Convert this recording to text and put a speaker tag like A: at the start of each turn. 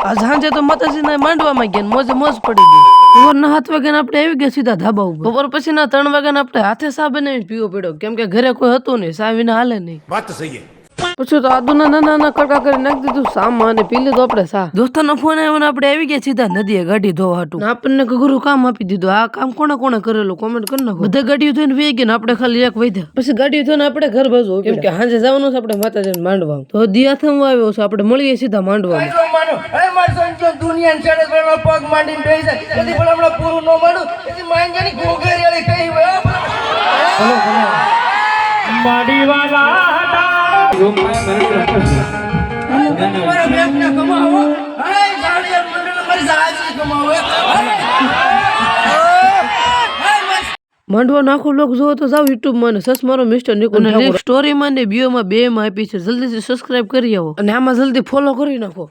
A: આ સાંજે તો માતાજીના માંડવામાં ગયા ને મોજે મોજ પડી ગઈ. સવારના 7 વાગ્યાને આપણે આવી ગયા સીધા ધાબા ઉપર. બપોર પછીના 3 વાગ્યાને આપણે હાથે ચા બનાવીને પીવો પડ્યો, કેમ કે ઘરે કોઈ હતું નહીં, ચા વિના હાલે નહીં.
B: વાત તો સહી
A: પછી તો આદુના નાના કડકા કરી નાખી દીધું સામા અને પી લીધો આપણે ચા. દોસ્તાનો ફોન આવ્યો ને આપણે આવી ગયા સીધા નદીએ ગાડી ધોવા હાટું. આપણને ઘરું કામ આપી દીધું. આ કામ કોણે કોણે કરેલું કોમેન્ટ કરી નાખો. બધા ગાડીઓ ધોઈને વી ગયા ને આપણે ખાલી એક વૈધા. પછી ગાડીઓ ધોઈને આપણે ઘર બાજુ, કેમ કે સાંજે જવાનું છે આપણે માતાજીને માંડવા. તો દિયાથમ આવ્યો છે, આપણે મળીએ સીધા માંડવા.
C: પગ માંડીને બેસી જાય કદી પણ હમણાં પૂરું ન માનું કદી માંગવાની ગોગરિયાળી કહી
D: માડી વાલા
A: માંડવાનો આખો લોક જોવો તો જાવ યુટ્યુબ માં સસ મારો મિસ્ટર નિકુંજ સ્ટોરી માં ને બીઓ માં બે માં આપી છે. જલ્દીથી સબસ્ક્રાઇબ કરી આવો અને આમાં જલ્દી ફોલો કરી નાખો.